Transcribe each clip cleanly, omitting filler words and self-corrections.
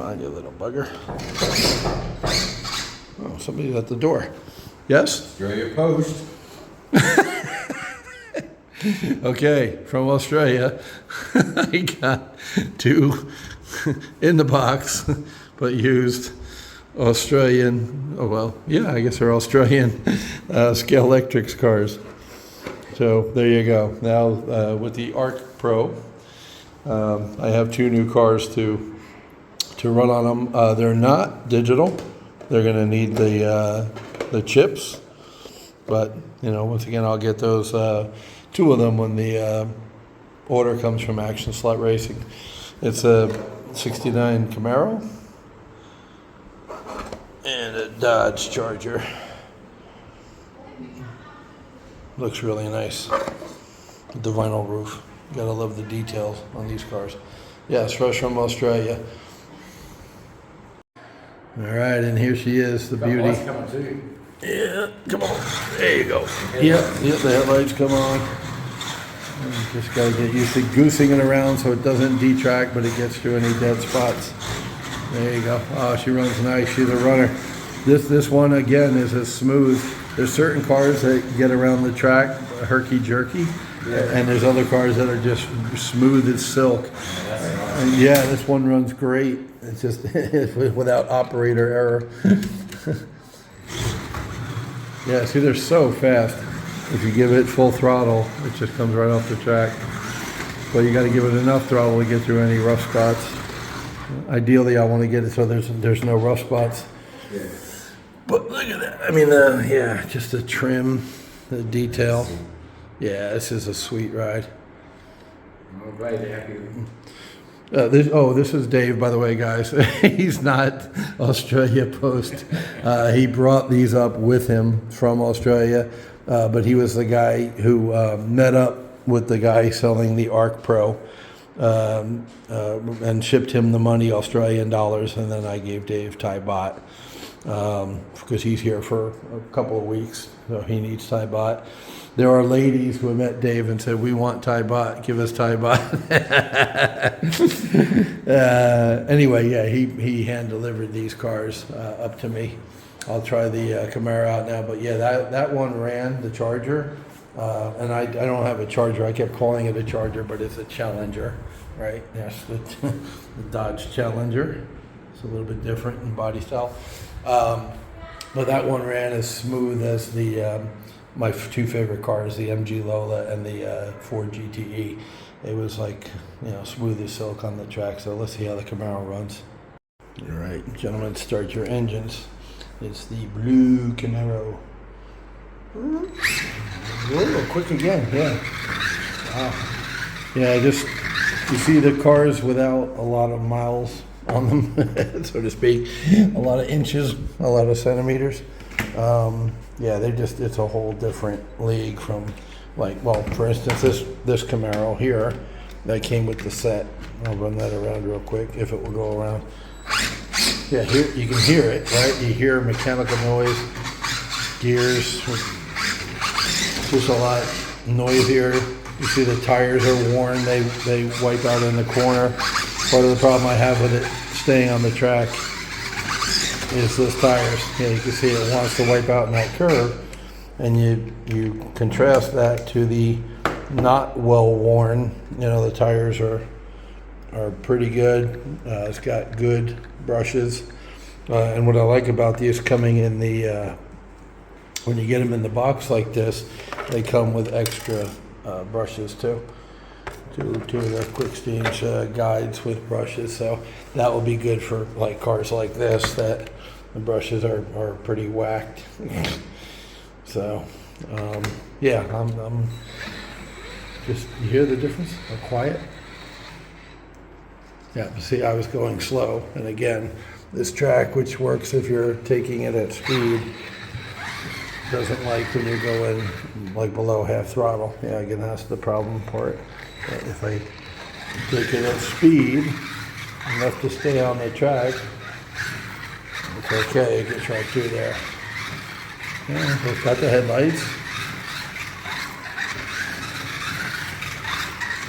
on, you little bugger. Oh, somebody's at the door. Yes? Australia Post. Okay, from Australia, I got 2 in the box, but used Australian, oh well, yeah, I guess they're Australian scalextric cars. So there you go. Now with the Arc Pro, I have 2 new cars to run on them. They're not digital. They're going to need the chips, but you know, once again, I'll get those 2 of them when the order comes from Action Slot Racing. It's a '69 Camaro and a Dodge Charger. Looks really nice with the vinyl roof. You gotta love the details on these cars. Yes, fresh from Australia. All right, and here she is, the beauty. Coming too. Yeah, come on. There you go. Yep, the headlights come on. Just gotta get used to goosing it around so it doesn't detract, but it gets through any dead spots. There you go. Oh, she runs nice. She's a runner. This one again is as smooth. There's certain cars that get around the track herky-jerky, and there's other cars that are just smooth as silk. And yeah, this one runs great. It's just without operator error. Yeah, see, they're so fast. If you give it full throttle, it just comes right off the track. But you got to give it enough throttle to get through any rough spots. Ideally, I want to get it so there's no rough spots. Yeah. But look at that. I mean, yeah, just the trim, the detail. Yeah, this is a sweet ride. I'm glad to have you. This is Dave, by the way, guys. He's not Australia Post. He brought these up with him from Australia, but he was the guy who met up with the guy selling the Arc Pro and shipped him the money, Australian dollars, and then I gave Dave Thai baht because he's here for a couple of weeks, so he needs Thai baht. There are ladies who have met Dave and said, "We want Thai baht. Give us Thai baht." Anyway, yeah, he hand delivered these cars up to me. I'll try the Camaro out now, but yeah, that one ran the Charger, and I don't have a Charger. I kept calling it a Charger, but it's a Challenger, right? Yes, the Dodge Challenger. It's a little bit different in body style, but that one ran as smooth as the. My 2 favorite cars, the MG Lola and the Ford GTE. It was like, you know, smooth as silk on the track. So let's see how the Camaro runs. All right, gentlemen, start your engines. It's the blue Camaro. Whoa, quick again, yeah. Wow. Yeah, just, you see the cars without a lot of miles on them, so to speak. A lot of inches, a lot of centimeters. Yeah, it's a whole different league from, like, well, for instance, this Camaro here that came with the set. I'll run that around real quick if it will go around. Yeah, here you can hear it, right? You hear mechanical noise, gears, just a lot noisier. You see the tires are worn, they wipe out in the corner. Part of the problem I have with it staying on the track is those tires. Yeah, you can see it wants to wipe out in that curve, and you contrast that to the not well worn. You know, the tires are pretty good. It's got good brushes, and what I like about these coming in the when you get them in the box like this, they come with extra brushes too. Two of the quick stage guides with brushes, so that will be good for like cars like this that the brushes are pretty whacked. So yeah, I'm just, you hear the difference? How quiet? Yeah, see, I was going slow, and again, this track, which works if you're taking it at speed, doesn't like when you're going like below half throttle. Yeah, again, that's the problem for it. But if I take it at speed enough to stay on the track, it's okay, it gets right through there. Yeah, so it's got the headlights.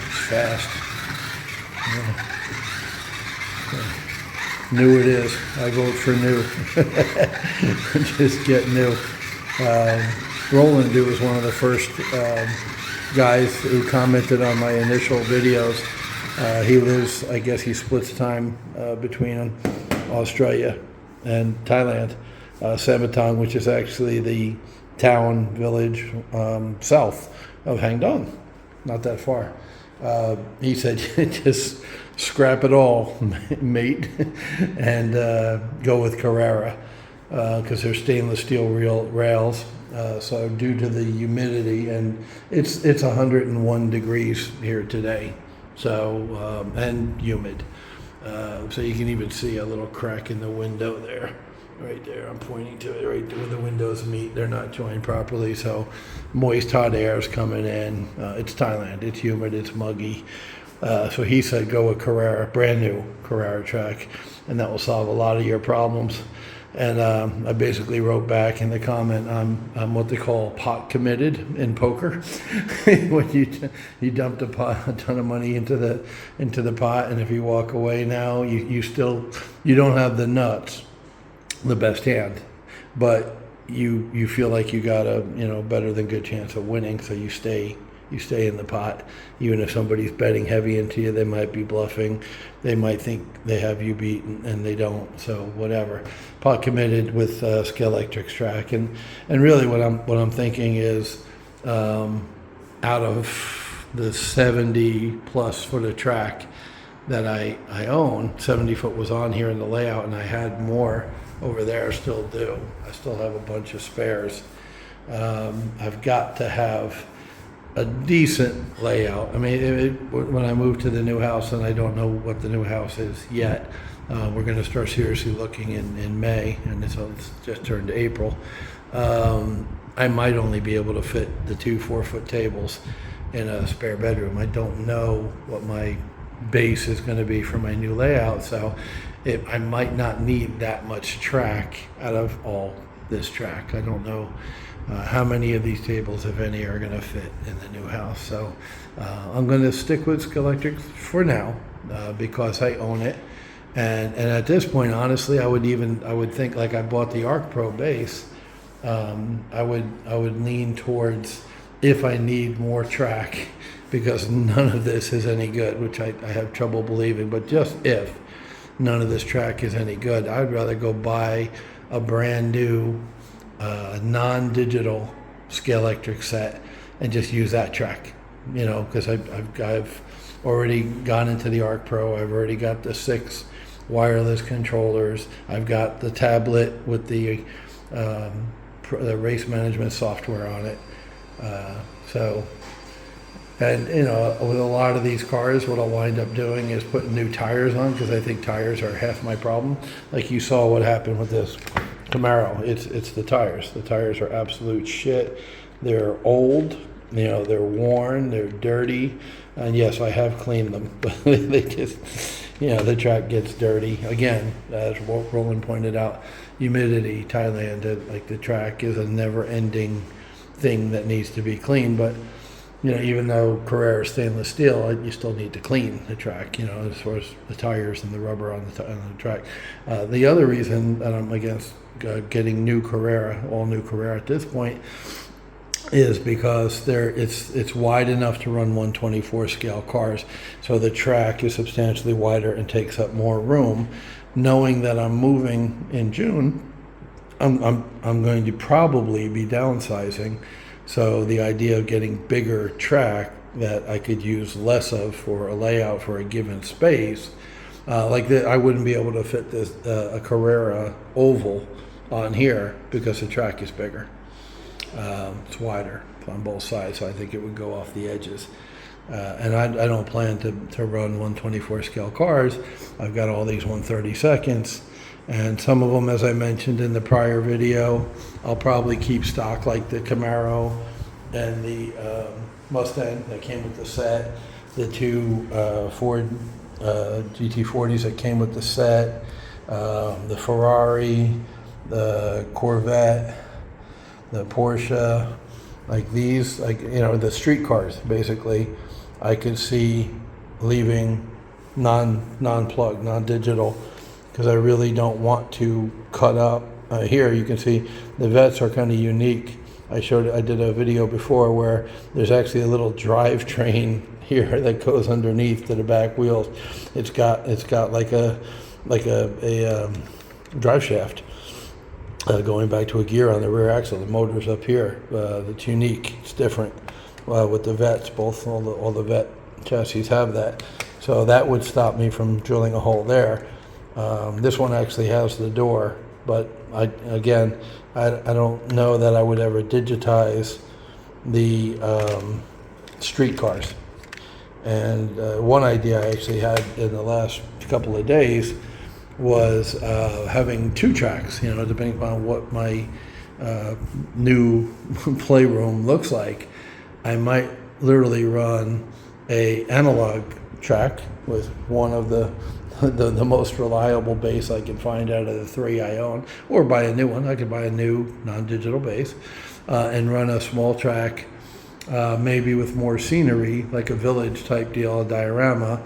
It's fast. Yeah. New it is. I vote for new. Just get new. Roland was one of the first guys who commented on my initial videos. He lives, I guess he splits time between Australia and Thailand. Samatong, which is actually the town, village south of Hangdong, not that far. He said, just scrap it all, mate, and go with Carrera, because they're stainless steel rails. So due to the humidity, and it's 101 degrees here today, so and humid. So you can even see a little crack in the window there. Right there, I'm pointing to it, right where the windows meet. They're not joined properly, so moist hot air is coming in. It's Thailand, it's humid, it's muggy. So he said go with Carrera, brand new Carrera track, and that will solve a lot of your problems. And I basically wrote back in the comment, I'm what they call pot committed in poker. When you dumped a ton of money into the pot, and if you walk away now, you don't have the nuts, the best hand, but you feel like you got a better than good chance of winning, so you stay in the pot. Even if somebody's betting heavy into you, they might be bluffing, they might think they have you beaten and they don't, so whatever. Pot committed with scalextric track, and really what I'm thinking is out of the 70 plus foot of track that I own, 70 foot was on here in the layout, and I had more over there, still do. I still have a bunch of spares. I've got to have a decent layout. I mean, when I move to the new house, and I don't know what the new house is yet, we're going to start seriously looking in May, and it's just turned April. I might only be able to fit the 2 4-foot tables in a spare bedroom. I don't know what my base is going to be for my new layout, so I might not need that much track out of all this track. I don't know how many of these tables, if any, are going to fit in the new house. So I'm going to stick with scalextric for now because I own it. And at this point, honestly, I would think, like I bought the Arc Pro base, I would lean towards, if I need more track, because none of this is any good, which I have trouble believing, but just if none of this track is any good, I'd rather go buy a brand new non-digital scalextric set and just use that track, because I've already gone into the Arc Pro. I've already got the 6 wireless controllers. I've got the tablet with the race management software on it. And with a lot of these cars, what I'll wind up doing is putting new tires on, because I think tires are half my problem. Like you saw what happened with this Camaro. It's the tires. The tires are absolute shit. They're old, they're worn, they're dirty, and yes, I have cleaned them, but they just, the track gets dirty. Again, as Roland pointed out, humidity, Thailand, like the track is a never-ending thing that needs to be cleaned, but even though Carrera is stainless steel, you still need to clean the track, as far as the tires and the rubber on the track. The other reason that I'm against getting all new Carrera at this point, is because it's wide enough to run 124 scale cars, so the track is substantially wider and takes up more room. Knowing that I'm moving in June, I'm going to probably be downsizing. So the idea of getting bigger track that I could use less of for a layout for a given space, like that, I wouldn't be able to fit this a Carrera oval on here because the track is bigger. It's wider on both sides, so I think it would go off the edges. And I don't plan to run 124 scale cars. I've got all these 132nds. And some of them, as I mentioned in the prior video, I'll probably keep stock, like the Camaro and the Mustang that came with the set, the 2 Ford GT40s that came with the set, the Ferrari, the Corvette, the Porsche, like these, the street cars, basically, I could see leaving non-plug, non-digital, because I really don't want to cut up. Here you can see the vets are kind of unique. I did a video before where there's actually a little drivetrain here that goes underneath to the back wheels. It's got like a drive shaft going back to a gear on the rear axle. The motor's up here. That's unique. It's different with the vets. Both all the vet chassis have that. So that would stop me from drilling a hole there. This one actually has the door, but I don't know that I would ever digitize the street cars. And one idea I actually had in the last couple of days was having 2 tracks, depending upon what my new playroom looks like. I might literally run a analog track with one of the most reliable bass I can find out of the 3 I own, or buy a new one. I could buy a new non-digital bass and run a small track, maybe with more scenery, like a village type deal, a diorama,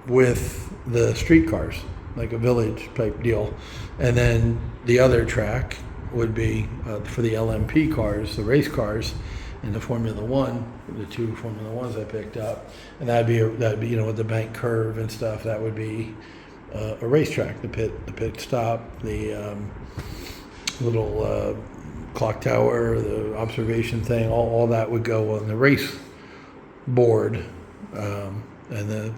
with the street cars, like a village type deal. And then the other track would be for the LMP cars, the race cars, in the Formula One, the 2 Formula Ones I picked up, and that'd be with the bank curve and stuff. That would be a racetrack, the pit stop, the little clock tower, the observation thing. All that would go on the race board, and the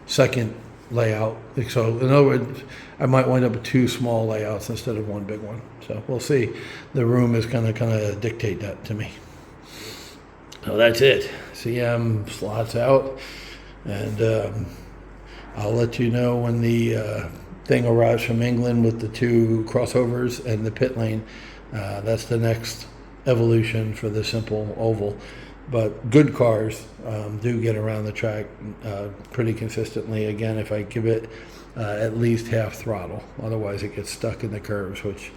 second layout. So in other words, I might wind up with 2 small layouts instead of 1 big one. So we'll see. The room is gonna kind of dictate that to me. So that's it. CM slots out, and I'll let you know when the thing arrives from England with the 2 crossovers and the pit lane. That's the next evolution for the simple oval. But good cars do get around the track pretty consistently. Again, if I give it at least half throttle, otherwise it gets stuck in the curves, which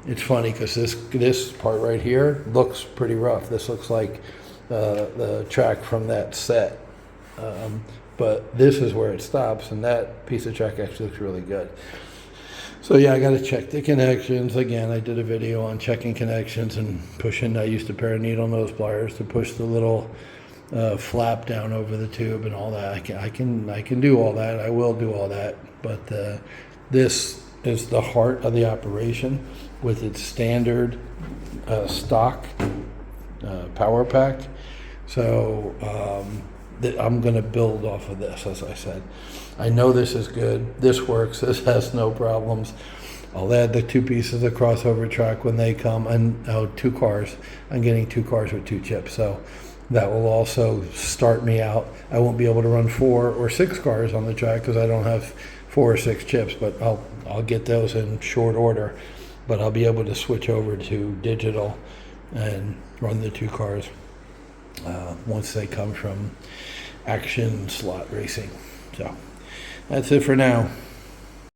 it's funny because this part right here looks pretty rough. This looks like the track from that set, but this is where it stops, and that piece of track actually looks really good. So yeah, I got to check the connections. Again, I did a video on checking connections and pushing. I used a pair of needle nose pliers to push the little flap down over the tube and all that. I can do all that. I will do all that. But this is the heart of the operation with its standard stock power pack. So I'm going to build off of this, as I said. I know this is good. This works. This has no problems. I'll add the 2 pieces of crossover track when they come, and 2 cars. I'm getting 2 cars with 2 chips, so that will also start me out. I won't be able to run 4 or 6 cars on the track because I don't have 4 or 6 chips, but I'll get those in short order. But I'll be able to switch over to digital and run the 2 cars once they come from Action Slot Racing. So that's it for now.